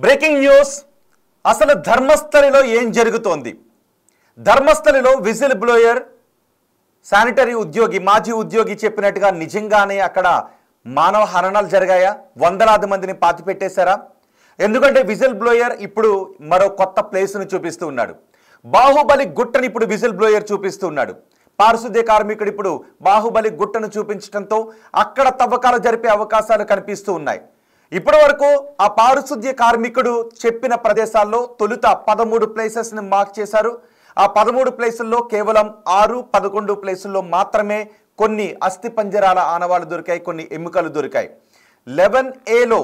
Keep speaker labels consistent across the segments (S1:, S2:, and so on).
S1: Breaking news. అసలు ధర్మస్థలిలో ఏం జరుగుతోంది? ధర్మస్థలిలో విజిల్ బ్లోయర్ శానిటరీ ఉద్యోగి, మాజీ ఉద్యోగి చెప్పినట్టుగా నిజంగానే అక్కడ మానవ హరణాలు జరిగాయా? వందలాది మందిని పాతిపెట్టేశారా? ఎందుకంటే విజిల్ బ్లోయర్ ఇప్పుడు మరో కొత్త ప్లేస్ను చూపిస్తూ ఉన్నాడు. బాహుబలి గుట్టని ఇప్పుడు విజిల్ బ్లోయర్ చూపిస్తూ ఉన్నాడు. పారిశుద్ధ్య కార్మికుడు ఇప్పుడు బాహుబలి గుట్టను చూపించడంతో అక్కడ తవ్వకాలు జరిపే అవకాశాలు కనిపిస్తూ ఉన్నాయి. ఇప్పటి వరకు ఆ పారిశుద్ధ్య కార్మికుడు చెప్పిన ప్రదేశాల్లో తొలుత 13 ప్లేసెస్ని మార్క్ చేశారు. ఆ 13 ప్లేసుల్లో కేవలం 6-11 ప్లేసుల్లో మాత్రమే కొన్ని అస్థి పంజరాల ఆనవాళ్లు దొరికాయి, కొన్ని ఎముకలు దొరికాయి. 11Aలో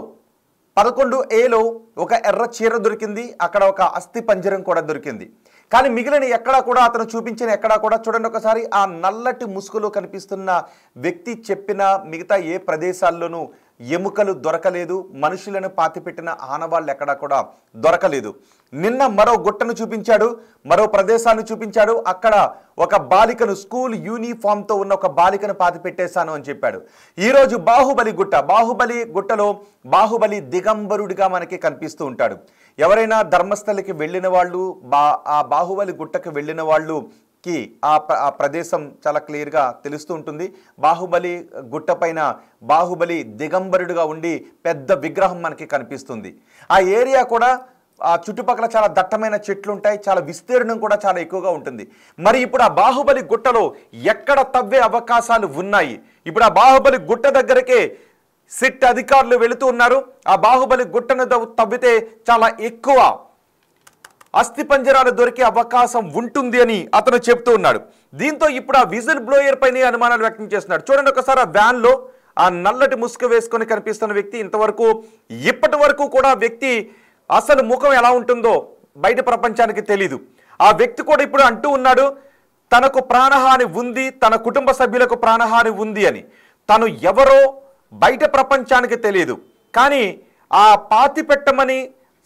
S1: 11Aలో ఒక ఎర్ర చీర దొరికింది, అక్కడ ఒక అస్థి పంజరం కూడా దొరికింది. కానీ మిగిలిన ఎక్కడా కూడా అతను చూపించిన ఎక్కడా కూడా చూడండి ఒకసారి, ఆ నల్లటి ముసుగులో కనిపిస్తున్న వ్యక్తి చెప్పిన మిగతా ఏ ప్రదేశాల్లోనూ ఎముకలు దొరకలేదు, మనుషులను పాతిపెట్టిన ఆనవాళ్ళు ఎక్కడా కూడా దొరకలేదు. నిన్న మరో గుట్టను చూపించాడు, మరో ప్రదేశాన్ని చూపించాడు. అక్కడ ఒక బాలికను, స్కూల్ యూనిఫామ్తో ఉన్న ఒక బాలికను పాతిపెట్టేశాను అని చెప్పాడు. ఈరోజు బాహుబలి గుట్టలో బాహుబలి దిగంబరుడిగా మనకి కనిపిస్తూ ఉంటాడు. ఎవరైనా ధర్మస్థలికి వెళ్ళిన వాళ్ళు, ఆ బాహుబలి గుట్టకు వెళ్ళిన వాళ్ళకి ఆ ప్రదేశం చాలా క్లియర్గా తెలుస్తూ ఉంటుంది. బాహుబలి గుట్ట పైన బాహుబలి దిగంబరుడిగా ఉండి పెద్ద విగ్రహం మనకి కనిపిస్తుంది. ఆ ఏరియా కూడా ఆ చుట్టుపక్కల చాలా దట్టమైన చెట్లు ఉంటాయి, చాలా విస్తీర్ణం కూడా చాలా ఎక్కువగా ఉంటుంది. మరి ఇప్పుడు ఆ బాహుబలి గుట్టలో ఎక్కడ తవ్వే అవకాశాలు ఉన్నాయి? ఇప్పుడు ఆ బాహుబలి గుట్ట దగ్గరకే సిట్ అధికారులు వెళుతూ ఉన్నారు. ఆ బాహుబలి గుట్టను తవ్వితే చాలా ఎక్కువ అస్థి పంజరాలు దొరికే అవకాశం ఉంటుంది అని అతను చెప్తూ ఉన్నాడు. దీంతో ఇప్పుడు ఆ విజిల్ బ్లోయర్ పైన అనుమానాలు వ్యక్తం చేస్తున్నాడు. చూడండి ఒకసారి, ఆ వ్యాన్లో ఆ నల్లటి ముసుగు వేసుకొని కనిపిస్తున్న వ్యక్తి ఇప్పటి వరకు కూడా వ్యక్తి అసలు ముఖం ఎలా ఉంటుందో బయట ప్రపంచానికి తెలీదు. ఆ వ్యక్తి కూడా ఇప్పుడు అంటూ ఉన్నాడు, తనకు ప్రాణహాని ఉంది, తన కుటుంబ సభ్యులకు ప్రాణహాని ఉంది అని. తను ఎవరో బయట ప్రపంచానికి తెలియదు, కానీ ఆ పాతి పెట్టమని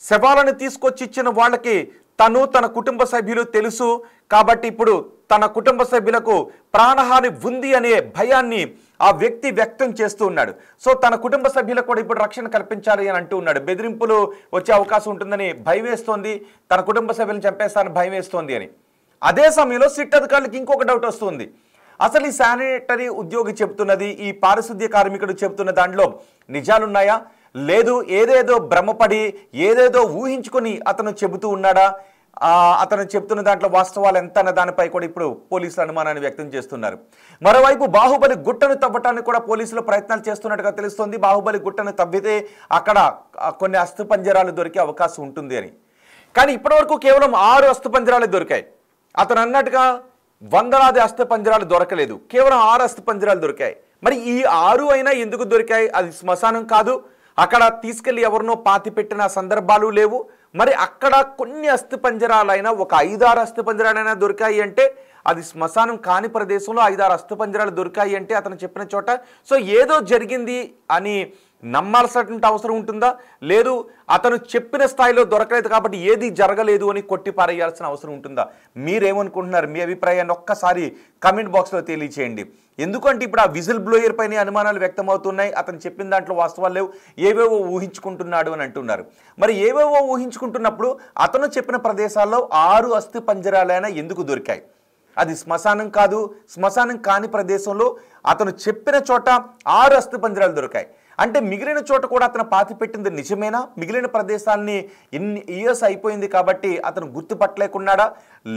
S1: శవాలను తీసుకొచ్చి ఇచ్చిన వాళ్ళకి తను, తన కుటుంబ సభ్యులు తెలుసు. కాబట్టి ఇప్పుడు తన కుటుంబ సభ్యులకు ప్రాణహాని ఉంది అనే భయాన్ని ఆ వ్యక్తి వ్యక్తం చేస్తూ ఉన్నాడు. సో తన కుటుంబ సభ్యులకు కూడా ఇప్పుడు రక్షణ కల్పించాలి అని అంటూ ఉన్నాడు. బెదిరింపులు వచ్చే అవకాశం ఉంటుందని భయం వేస్తోంది, తన కుటుంబ సభ్యులను చంపేస్తారని భయం వేస్తోంది అని. అదే సమయంలో సిట్ అధికారులకు ఇంకొక డౌట్ వస్తుంది. అసలు ఈ శానిటరీ ఉద్యోగి చెబుతున్నది, ఈ పారిశుద్ధ్య కార్మికుడు చెబుతున్న దాంట్లో నిజాలున్నాయా? లేదు ఏదేదో భ్రమపడి ఏదేదో ఊహించుకొని అతను చెబుతూ ఉన్నాడా? అతను చెప్తున్న దాంట్లో వాస్తవాలు ఎంత అన్న దానిపై కూడా ఇప్పుడు పోలీసులు అనుమానాన్ని వ్యక్తం చేస్తున్నారు. మరోవైపు బాహుబలి గుట్టను తవ్వటానికి కూడా పోలీసులు ప్రయత్నాలు చేస్తున్నట్టుగా తెలుస్తోంది. బాహుబలి గుట్టను తవ్వితే అక్కడ కొన్ని అస్థి పంజరాలు దొరికే అవకాశం ఉంటుంది అని. కానీ ఇప్పటివరకు కేవలం 6 అస్థి పంజరాలు దొరికాయి. అతను అన్నట్టుగా వందలాది అస్థి పంజరాలు దొరకలేదు, కేవలం 6 అస్థి పంజరాలు దొరికాయి. మరి ఈ 6 అయినా ఎందుకు దొరికాయి? అది శ్మశానం కాదు, అక్కడ తీసుకెళ్లి ఎవరినో పాతి పెట్టిన సందర్భాలు లేవు. మరి అక్కడ కొన్ని అస్థి పంజరాలైనా, ఒక 5-6 అస్థి పంజరాలైనా దొరికాయి అంటే అది శ్మశానం కాని ప్రదేశంలో 5-6 అస్థి పంజరాలు దొరికాయి అంటే అతను చెప్పిన చోట సో ఏదో జరిగింది అని నమ్మాల్సినటువంటి అవసరం ఉంటుందా? లేదు అతను చెప్పిన స్థాయిలో దొరకలేదు కాబట్టి ఏది జరగలేదు అని కొట్టి పారేయాల్సిన అవసరం ఉంటుందా? మీరేమనుకుంటున్నారు? మీ అభిప్రాయాన్ని ఒక్కసారి కమెంట్ బాక్స్లో తెలియచేయండి. ఎందుకంటే ఇప్పుడు ఆ విజిల్ బ్లోయర్ పైన అనుమానాలు వ్యక్తమవుతున్నాయి. అతను చెప్పిన దాంట్లో వాస్తవాలు లేవు, ఏవేవో ఊహించుకుంటున్నాడు అని అంటున్నారు. మరి ఏవేవో ఊహించుకుంటున్నప్పుడు అతను చెప్పిన ప్రదేశాల్లో 6 అస్థి పంజరాలైనా ఎందుకు దొరికాయి? అది శ్మశానం కాదు, శ్మశానం కాని ప్రదేశంలో అతను చెప్పిన చోట 6 అస్థి పంజరాలు దొరికాయి అంటే మిగిలిన చోట కూడా అతను పాతి పెట్టింది నిజమేనా? మిగిలిన ప్రదేశాలని ఇన్ని ఇయర్స్ అయిపోయింది కాబట్టి అతను గుర్తుపట్టలేకున్నాడా?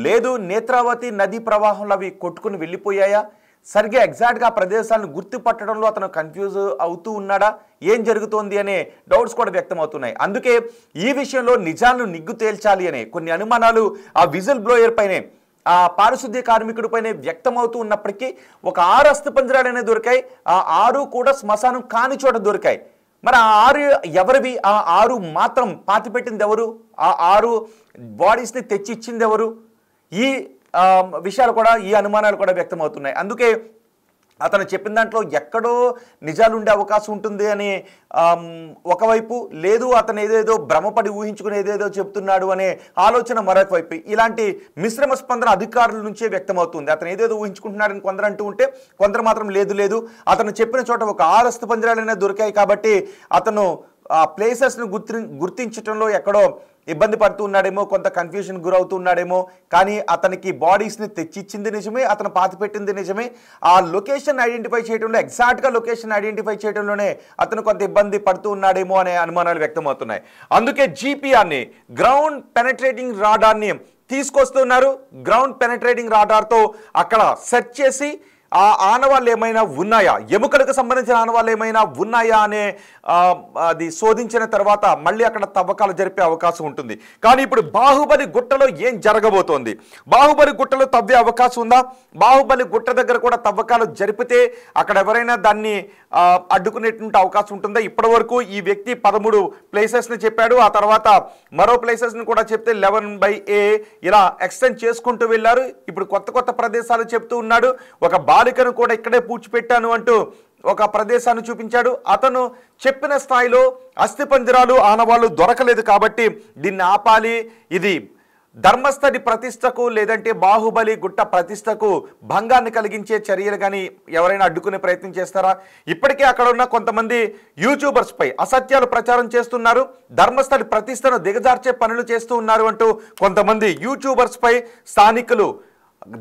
S1: లేదు నేత్రావతి నదీ ప్రవాహంలో అవి కొట్టుకుని వెళ్ళిపోయాయా? సరిగ్గా ఎగ్జాక్ట్గా ప్రదేశాలను గుర్తుపట్టడంలో అతను కన్ఫ్యూజ్ అవుతూ ఉన్నాడా? ఏం జరుగుతోంది అనే డౌట్స్ కూడా వ్యక్తం అవుతున్నాయి. అందుకే ఈ విషయంలో నిజాలను నిగ్గు తేల్చాలి అనే కొన్ని అనుమానాలు ఆ విజిల్ బ్లోయర్ పైనే, ఆ పారిశుద్ధ్య కార్మికుడి పైన వ్యక్తమవుతూ ఉన్నప్పటికీ ఒక 6 అస్థి పంజరాలనే దొరికాయి. ఆ 6 కూడా శ్మశానం కాని చోట దొరికాయి. మరి ఆ 6 ఎవరివి? ఆ 6 మాత్రం పాతి పెట్టింది ఎవరు? ఆ 6 బాడీస్ని తెచ్చి ఇచ్చింది ఎవరు? ఈ విషయాలు కూడా, ఈ అనుమానాలు కూడా వ్యక్తమవుతున్నాయి. అందుకే అతను చెప్పిన దాంట్లో ఎక్కడో నిజాలు ఉండే అవకాశం ఉంటుంది అని ఒకవైపు, లేదు అతను ఏదేదో భ్రమపడి ఊహించుకుని ఏదేదో చెప్తున్నాడు అనే ఆలోచన మరొక వైపు. ఇలాంటి మిశ్రమ స్పందన అధికారుల నుంచే వ్యక్తమవుతుంది. అతను ఏదేదో ఊహించుకుంటున్నాడని కొందరు అంటూ ఉంటే, కొందరు మాత్రం లేదు అతను చెప్పిన చోట ఒక 6 అస్థి పంజరాలైనా దొరికాయి కాబట్టి అతను ఆ ప్లేసెస్ను గుర్తించడంలో ఎక్కడో ఇబ్బంది పడుతూ ఉన్నాడేమో, కొంత కన్ఫ్యూజన్ గురవుతూ ఉన్నాడేమో. కానీ అతనికి బాడీస్ని తెచ్చిచ్చింది నిజమే, అతను పాతిపెట్టింది నిజమే. ఆ లొకేషన్ ఐడెంటిఫై చేయడంలో, ఎగ్జాక్ట్గా లొకేషన్ ఐడెంటిఫై చేయడంలోనే అతను కొంత ఇబ్బంది పడుతూ ఉన్నాడేమో అనే అనుమానాలు వ్యక్తమవుతున్నాయి. అందుకే జీపీఆర్ని, గ్రౌండ్ పెనట్రేటింగ్ రాడార్ని తీసుకొస్తున్నారు. గ్రౌండ్ పెనట్రేటింగ్ రాడార్తో అక్కడ సెర్చ్ చేసి ఆ ఆనవాళ్ళు ఏమైనా ఉన్నాయా, ఎముకలకు సంబంధించిన ఆనవాళ్ళు ఏమైనా ఉన్నాయా అనే అది శోధించిన తర్వాత మళ్ళీ అక్కడ తవ్వకాలు జరిపే అవకాశం ఉంటుంది. కానీ ఇప్పుడు బాహుబలి గుట్టలో ఏం జరగబోతోంది? బాహుబలి గుట్టలో తవ్వే అవకాశం ఉందా? బాహుబలి గుట్ట దగ్గర కూడా తవ్వకాలు జరిపితే అక్కడ ఎవరైనా దాన్ని అడ్డుకునేటువంటి అవకాశం ఉంటుందా? ఇప్పటి వరకు ఈ వ్యక్తి 13 ప్లేసెస్ని చెప్పాడు. ఆ తర్వాత మరో ప్లేసెస్ని కూడా చెప్తే 11/A ఇలా ఎక్స్టెండ్ చేసుకుంటూ వెళ్ళారు. ఇప్పుడు కొత్త ప్రదేశాలు చెప్తూ ఉన్నాడు. ఒక బాలికను కూడా ఇక్కడే పూడ్చిపెట్టాను అంటూ ఒక ప్రదేశాన్ని చూపించాడు. అతను చెప్పిన స్థాయిలో అస్థిపంజరాలు ఆనవాళ్ళు దొరకలేదు కాబట్టి దీన్ని ఆపాలి, ఇది ధర్మస్థలి ప్రతిష్టకు లేదంటే బాహుబలి గుట్ట ప్రతిష్టకు భంగాన్ని కలిగించే చర్యలు కానీ ఎవరైనా అడ్డుకునే ప్రయత్నం చేస్తారా? ఇప్పటికే అక్కడ ఉన్న కొంతమంది యూట్యూబర్స్ పై అసత్యాలు ప్రచారం చేస్తున్నారు, ధర్మస్థలి ప్రతిష్టను దిగజార్చే పనులు చేస్తూ ఉన్నారు అంటూ కొంతమంది యూట్యూబర్స్ పై స్థానికులు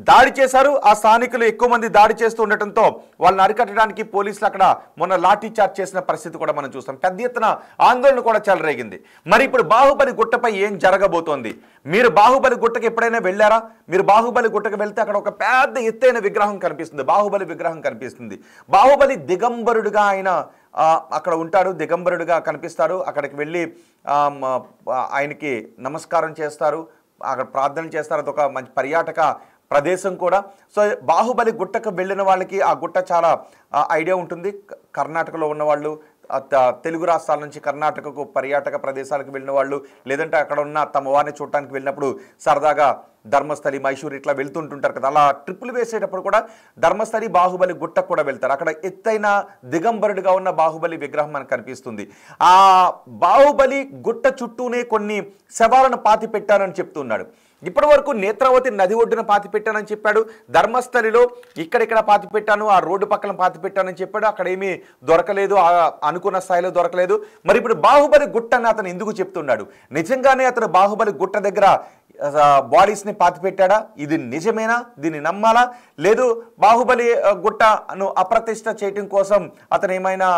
S1: దాడి చేశారు. ఆ స్థానికులు ఎక్కువ మంది దాడి చేస్తూ ఉండటంతో వాళ్ళని అరికట్టడానికి పోలీసులు అక్కడ మొన్న లాఠీ చార్జ్ చేసిన పరిస్థితి కూడా మనం చూస్తాం. పెద్ద ఎత్తున ఆందోళన కూడా చెలరేగింది. మరి ఇప్పుడు బాహుబలి గుట్టపై ఏం జరగబోతోంది? మీరు బాహుబలి గుట్టకి ఎప్పుడైనా వెళ్ళారా? మీరు బాహుబలి గుట్టకు వెళ్తే అక్కడ ఒక పెద్ద ఎత్తైన విగ్రహం కనిపిస్తుంది, బాహుబలి విగ్రహం కనిపిస్తుంది. బాహుబలి దిగంబరుడుగా ఆయన అక్కడ ఉంటాడు, దిగంబరుడుగా కనిపిస్తాడు. అక్కడికి వెళ్ళి ఆయనకి నమస్కారం చేస్తారు, అక్కడ ప్రార్థన చేస్తారు. అదొక మంచి పర్యాటక ప్రదేశం కూడా. సో బాహుబలి గుట్టకు వెళ్ళిన వాళ్ళకి ఆ గుట్ట చాలా ఐడియా ఉంటుంది. కర్ణాటకలో ఉన్నవాళ్ళు, తెలుగు రాష్ట్రాల నుంచి కర్ణాటకకు పర్యాటక ప్రదేశాలకు వెళ్ళిన వాళ్ళు, లేదంటే అక్కడ ఉన్న తమ వారిని చూడటానికి వెళ్ళినప్పుడు సరదాగా ధర్మస్థలి, మైసూర్ ఇట్లా వెళ్తుంటుంటారు కదా. అలా ట్రిప్పులు వేసేటప్పుడు కూడా ధర్మస్థలి, బాహుబలి గుట్టకు కూడా వెళ్తారు. అక్కడ ఎత్తైన దిగంబరుడిగా ఉన్న బాహుబలి విగ్రహం మనకు కనిపిస్తుంది. ఆ బాహుబలి గుట్ట చుట్టూనే కొన్ని శవాలను పాతి పెట్టారని చెప్తున్నాడు. ఇప్పటి వరకు నేత్రావతి నది ఒడ్డున పాతి పెట్టానని చెప్పాడు. ధర్మస్థలిలో ఇక్కడిక్కడ పాతి పెట్టాను, ఆ రోడ్డు పక్కన పాతి పెట్టానని చెప్పాడు. అక్కడ ఏమీ దొరకలేదు, అనుకున్న స్థాయిలో దొరకలేదు. మరి ఇప్పుడు బాహుబలి గుట్ట అని అతను ఎందుకు చెప్తున్నాడు? నిజంగానే అతను బాహుబలి గుట్ట దగ్గర బాడీస్ని పాతి పెట్టాడా? ఇది నిజమేనా? దీన్ని నమ్మాలా? లేదు బాహుబలి గుట్టను అప్రతిష్ట చేయటం కోసం అతను ఏమైనా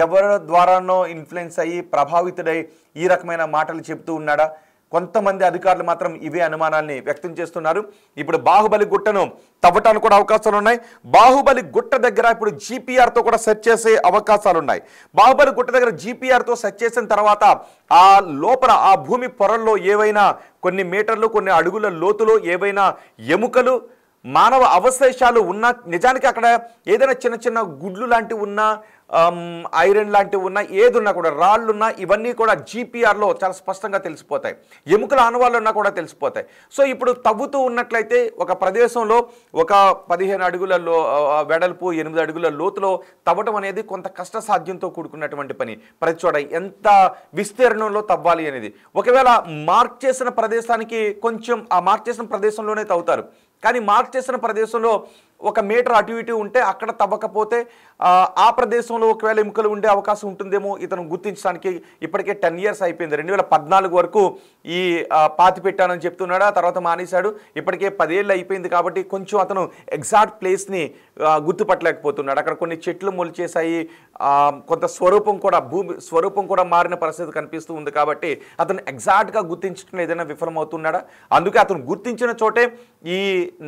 S1: ఎవరి ద్వారానో ఇన్ఫ్లుయెన్స్ అయ్యి ప్రభావితుడై ఈ రకమైన మాటలు చెప్తూ ఉన్నాడా? కొంతమంది అధికారులు మాత్రం ఇవే అనుమానాల్ని వ్యక్తం చేస్తున్నారు. ఇప్పుడు బాహుబలి గుట్టను తవ్వటానికి కూడా అవకాశాలు ఉన్నాయి. బాహుబలి గుట్ట దగ్గర ఇప్పుడు జీపీఆర్తో కూడా సెర్చ్ చేసే అవకాశాలు ఉన్నాయి. బాహుబలి గుట్ట దగ్గర జీపీఆర్తో సెర్చ్ చేసిన తర్వాత ఆ లోపల ఆ భూమి పొరల్లో ఏవైనా కొన్ని మీటర్లు, కొన్ని అడుగుల లోతులో ఏవైనా ఎముకలు, మానవ అవశేషాలు ఉన్నా, నిజానికి అక్కడ ఏదైనా చిన్న చిన్న గుడ్లు లాంటివి ఉన్నా, ఐరన్ లాంటివి ఉన్నా, ఏదున్నా కూడా, రాళ్ళున్నా, ఇవన్నీ కూడా జీపీఆర్లో చాలా స్పష్టంగా తెలిసిపోతాయి. ఎముకల ఆనవాళ్ళు ఉన్నా కూడా తెలిసిపోతాయి. సో ఇప్పుడు తవ్వుతూ ఉన్నట్లయితే ఒక ప్రదేశంలో ఒక 15 అడుగుల వెడల్పు, 8 అడుగుల లోతులో తవ్వటం అనేది కొంత కష్టసాధ్యంతో కూడుకున్నటువంటి పని. ప్రతి చోట ఎంత విస్తీర్ణంలో తవ్వాలి అనేది. ఒకవేళ మార్క్ చేసిన ప్రదేశానికి కొంచెం ఆ మార్క్ చేసిన ప్రదేశంలోనే తవ్వుతారు. కానీ మార్క్ చేసిన ప్రదేశంలో 1 మీటర్ అటు ఇటు ఉంటే అక్కడ తవ్వకపోతే ఆ ప్రదేశంలో ఒకవేళ ఎముకలు ఉండే అవకాశం ఉంటుందేమో ఇతను గుర్తించడానికి. ఇప్పటికే 10 ఇయర్స్ అయిపోయింది. 2014 వరకు ఈ పాతి పెట్టానని చెప్తున్నాడు. ఆ తర్వాత మానేశాడు. ఇప్పటికే 10 ఏళ్ళు అయిపోయింది కాబట్టి కొంచెం అతను ఎగ్జాక్ట్ ప్లేస్ని గుర్తుపట్టలేకపోతున్నాడు. అక్కడ కొన్ని చెట్లు మొలిచేశాయి, కొంత భూమి స్వరూపం కూడా మారిన పరిస్థితి కనిపిస్తూ ఉంది. కాబట్టి అతను ఎగ్జాక్ట్గా గుర్తించడం ఏదైనా విఫలమవుతున్నాడా? అందుకే అతను గుర్తించిన చోటే ఈ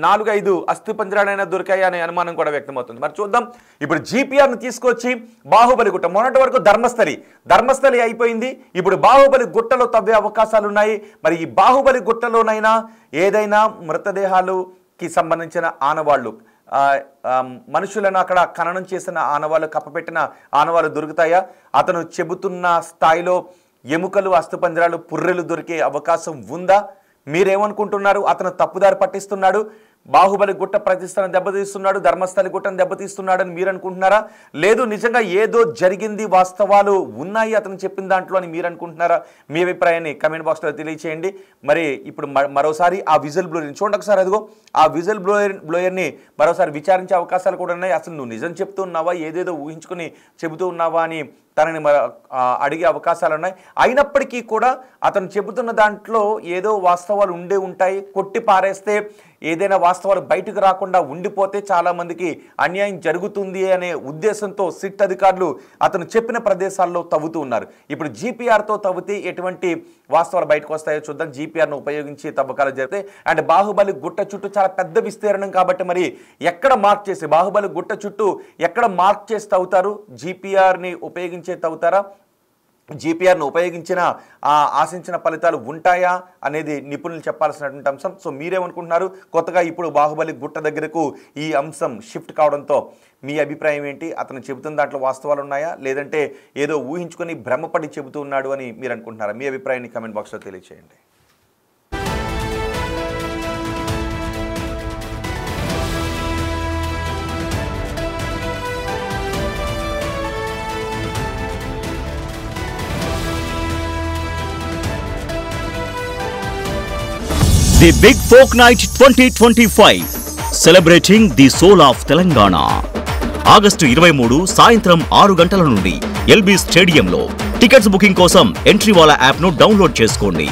S1: 4-5 అస్థిపంజరాలైనా దొరికాయి అనే అనుమానం కూడా వ్యక్తమవుతుంది. మరి చూద్దాం. ఇప్పుడు జీపీఆర్ను తీసుకొచ్చి బాహుబలి గుట్ట, మొన్నటి వరకు ధర్మస్థలి అయిపోయింది. ఇప్పుడు బాహుబలి గుట్టలో తవ్వే అవకాశాలు ఉన్నాయి. మరి ఈ బాహుబలి గుట్టలోనైనా ఏదైనా మృతదేహాలుకి సంబంధించిన ఆనవాళ్ళు, మనుషులను అక్కడ ఖననం చేసిన ఆనవాళ్ళు, కప్పపెట్టిన ఆనవాళ్ళు దొరుకుతాయా? అతను చెబుతున్న స్థాయిలో ఎముకలు, అస్థిపంజరాలు, పుర్రెలు దొరికే అవకాశం ఉందా? మీరేమనుకుంటున్నారు? అతను తప్పుదారి పట్టిస్తున్నాడు, బాహుబలి గుట్ట ప్రతిష్టను దెబ్బతీస్తున్నాడు, ధర్మస్థలి గుట్టను దెబ్బతీస్తున్నాడు అని మీరు అనుకుంటున్నారా? లేదు నిజంగా ఏదో జరిగింది, వాస్తవాలు ఉన్నాయి అతను చెప్పిన దాంట్లో అని మీరు అనుకుంటున్నారా? మీ అభిప్రాయాన్ని కమెంట్ బాక్స్లో తెలియచేయండి. మరి ఇప్పుడు మరోసారి ఆ విజిల్ బ్లోయర్ని చూడండి ఒకసారి. అదిగో ఆ విజిల్ బ్లోయర్ని మరోసారి విచారించే అవకాశాలు కూడా ఉన్నాయి. అసలు నువ్వు నిజం చెప్తూ ఉన్నావా, ఏదేదో ఊహించుకుని చెబుతూ ఉన్నావా అని తనని అడిగే అవకాశాలు ఉన్నాయి. అయినప్పటికీ కూడా అతను చెబుతున్న దాంట్లో ఏదో వాస్తవాలు ఉంటాయి. కొట్టి పారేస్తే ఏదైనా వాస్తవాలు బయటకు రాకుండా ఉండిపోతే చాలామందికి అన్యాయం జరుగుతుంది అనే ఉద్దేశంతో సిట్ అధికారులు అతను చెప్పిన ప్రదేశాల్లో తవ్వుతూ ఉన్నారు. ఇప్పుడు జీపీఆర్తో తవ్వితే ఎటువంటి వాస్తవాలు బయటకు వస్తాయో చూద్దాం. జీపీఆర్ను ఉపయోగించి తవ్వకాలు జరిగితే అండ్ బాహుబలి గుట్ట చుట్టూ చాలా పెద్ద విస్తీర్ణం కాబట్టి మరి ఎక్కడ మార్క్ చేసి బాహుబలి గుట్ట చుట్టూ ఎక్కడ మార్క్ చేసి తవ్వుతారు? జీపీఆర్ని ఉపయోగించే తవ్వుతారా? జీపీఆర్ను ఉపయోగించిన ఆశించిన ఫలితాలు ఉంటాయా అనేది నిపుణులు చెప్పాల్సినటువంటి అంశం. సో మీరేమనుకుంటున్నారు? కొత్తగా ఇప్పుడు బాహుబలి గుట్ట దగ్గరకు ఈ అంశం షిఫ్ట్ కావడంతో మీ అభిప్రాయం ఏంటి? అతను చెబుతున్న దాంట్లో వాస్తవాలు ఉన్నాయా, లేదంటే ఏదో ఊహించుకొని భ్రమపడి చెబుతూ ఉన్నాడు అని మీరు అనుకుంటున్నారా? మీ అభిప్రాయాన్ని కామెంట్ బాక్స్లో తెలియజేయండి.
S2: The Big Folk Night 2025 celebrating the soul of Telangana. August 23 సాయంత్రం 6 గంటల నుండి ఎల్బీ స్టేడియంలో. టికెట్స్ బుకింగ్ కోసం ఎంట్రీ వాలా యాప్ను డౌన్లోడ్ చేసుకోండి.